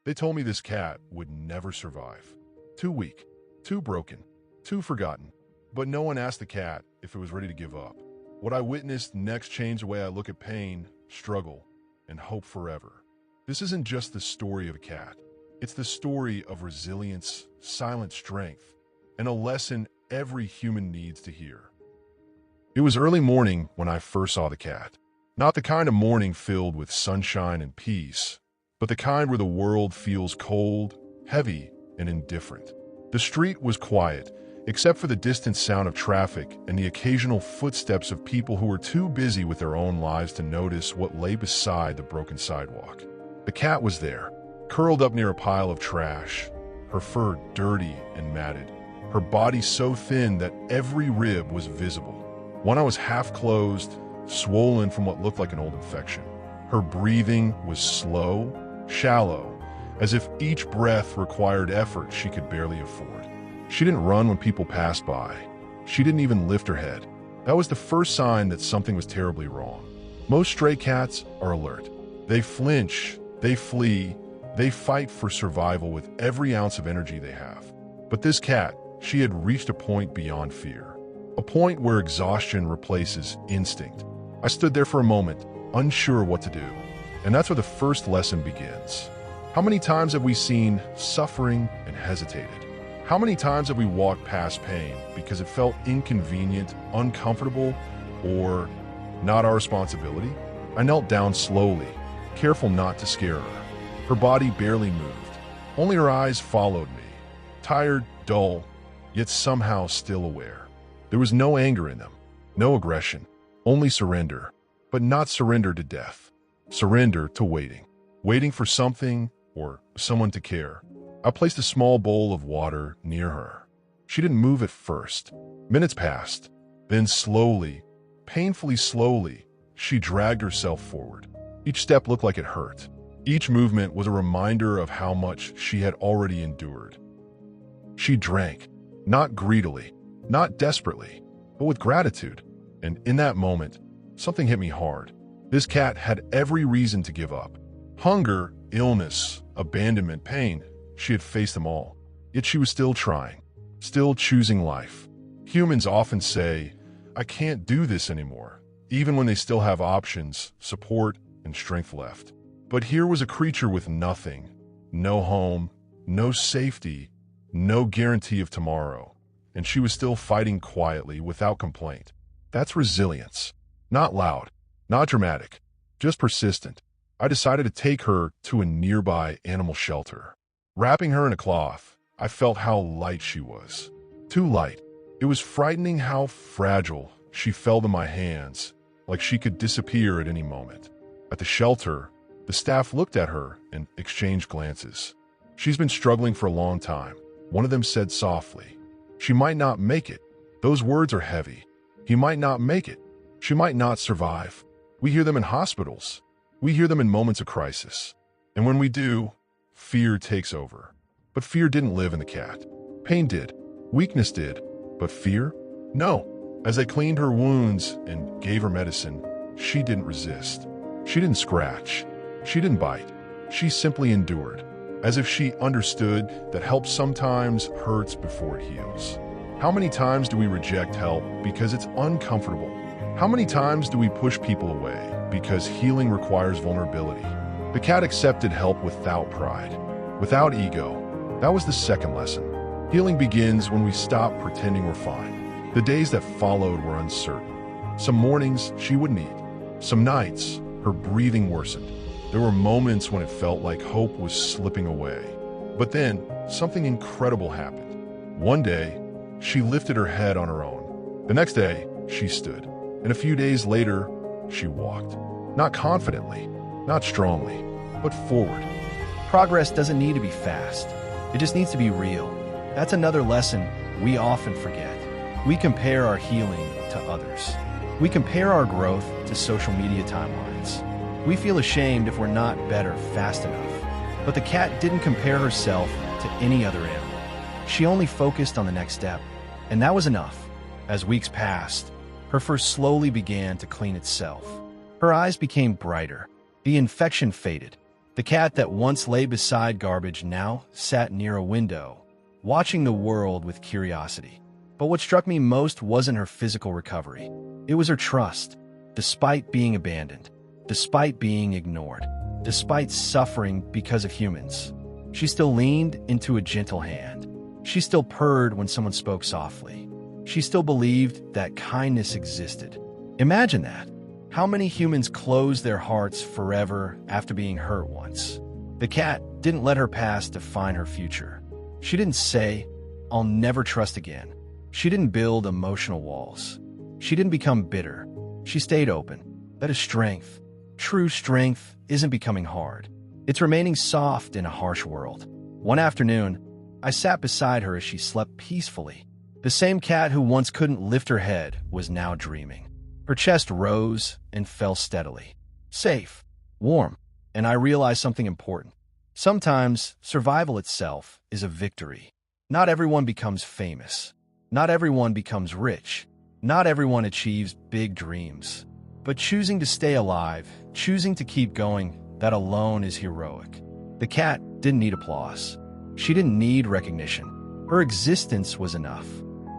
They told me this cat would never survive. Too weak, too broken, too forgotten. But no one asked the cat if it was ready to give up. What I witnessed next changed the way I look at pain, struggle, and hope forever. This isn't just the story of a cat. It's the story of resilience, silent strength, and a lesson every human needs to hear. It was early morning when I first saw the cat. Not the kind of morning filled with sunshine and peace, but the kind where the world feels cold, heavy, and indifferent. The street was quiet, except for the distant sound of traffic and the occasional footsteps of people who were too busy with their own lives to notice what lay beside the broken sidewalk. The cat was there, curled up near a pile of trash, her fur dirty and matted, her body so thin that every rib was visible. One eye was half closed, swollen from what looked like an old infection. Her breathing was slow, shallow, as if each breath required effort she could barely afford. She didn't run when people passed by. She didn't even lift her head. That was the first sign that something was terribly wrong. Most stray cats are alert. They flinch, they flee, they fight for survival with every ounce of energy they have. But this cat, she had reached a point beyond fear. A point where exhaustion replaces instinct. I stood there for a moment, unsure what to do. And that's where the first lesson begins. How many times have we seen suffering and hesitated? How many times have we walked past pain because it felt inconvenient, uncomfortable, or not our responsibility? I knelt down slowly, careful not to scare her. Her body barely moved. Only her eyes followed me, tired, dull, yet somehow still aware. There was no anger in them, no aggression, only surrender, but not surrender to death. Surrender to waiting. Waiting for something or someone to care. I placed a small bowl of water near her. She didn't move at first. Minutes passed. Then slowly, painfully slowly, she dragged herself forward. Each step looked like it hurt. Each movement was a reminder of how much she had already endured. She drank, not greedily, not desperately, but with gratitude. And in that moment, something hit me hard. This cat had every reason to give up. Hunger, illness, abandonment, pain. She had faced them all. Yet she was still trying, still choosing life. Humans often say, "I can't do this anymore," even when they still have options, support, and strength left. But here was a creature with nothing, no home, no safety, no guarantee of tomorrow. And she was still fighting quietly, without complaint. That's resilience. Not loud, not dramatic, just persistent. I decided to take her to a nearby animal shelter. Wrapping her in a cloth, I felt how light she was. Too light. It was frightening how fragile she felt in my hands, like she could disappear at any moment. At the shelter, the staff looked at her and exchanged glances. "She's been struggling for a long time," one of them said softly. "She might not make it." Those words are heavy. He might not make it. She might not survive. We hear them in hospitals. We hear them in moments of crisis. And when we do, fear takes over. But fear didn't live in the cat. Pain did. Weakness did. But fear? No. As I cleaned her wounds and gave her medicine, she didn't resist. She didn't scratch. She didn't bite. She simply endured, as if she understood that help sometimes hurts before it heals. How many times do we reject help because it's uncomfortable? How many times do we push people away because healing requires vulnerability? The cat accepted help without pride, without ego. That was the second lesson. Healing begins when we stop pretending we're fine. The days that followed were uncertain. Some mornings she wouldn't eat. Some nights her breathing worsened. There were moments when it felt like hope was slipping away. But then something incredible happened. One day, she lifted her head on her own. The next day, she stood. And a few days later, she walked. Not confidently, not strongly, but forward. Progress doesn't need to be fast. It just needs to be real. That's another lesson we often forget. We compare our healing to others. We compare our growth to social media timelines. We feel ashamed if we're not better fast enough. But the cat didn't compare herself to any other animal. She only focused on the next step, and that was enough. As weeks passed, her fur slowly began to clean itself. Her eyes became brighter. The infection faded. The cat that once lay beside garbage now sat near a window, watching the world with curiosity. But what struck me most wasn't her physical recovery. It was her trust. Despite being abandoned, despite being ignored, despite suffering because of humans, she still leaned into a gentle hand. She still purred when someone spoke softly. She still believed that kindness existed. Imagine that. How many humans close their hearts forever after being hurt once? The cat didn't let her past define her future. She didn't say, "I'll never trust again." She didn't build emotional walls. She didn't become bitter. She stayed open. That is strength. True strength isn't becoming hard. It's remaining soft in a harsh world. One afternoon, I sat beside her as she slept peacefully. The same cat who once couldn't lift her head was now dreaming. Her chest rose and fell steadily. Safe, warm, and I realized something important. Sometimes survival itself is a victory. Not everyone becomes famous. Not everyone becomes rich. Not everyone achieves big dreams. But choosing to stay alive, choosing to keep going, that alone is heroic. The cat didn't need applause. She didn't need recognition. Her existence was enough.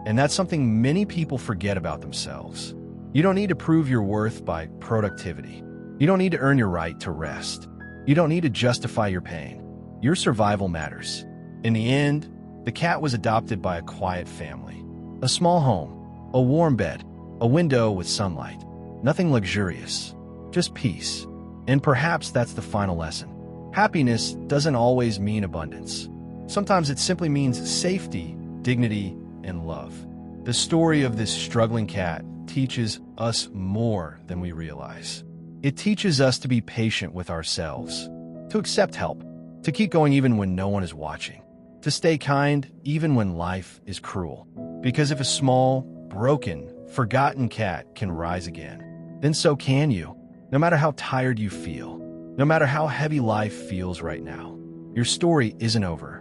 And that's something many people forget about themselves. You don't need to prove your worth by productivity. You don't need to earn your right to rest. You don't need to justify your pain. Your survival matters. In the end, the cat was adopted by a quiet family. A small home, a warm bed, a window with sunlight. Nothing luxurious, just peace. And perhaps that's the final lesson. Happiness doesn't always mean abundance. Sometimes it simply means safety, dignity, and love. The story of this struggling cat teaches us more than we realize. It teaches us to be patient with ourselves, to accept help, to keep going even when no one is watching, to stay kind even when life is cruel. Because if a small, broken, forgotten cat can rise again, then so can you. No matter how tired you feel, no matter how heavy life feels right now, your story isn't over.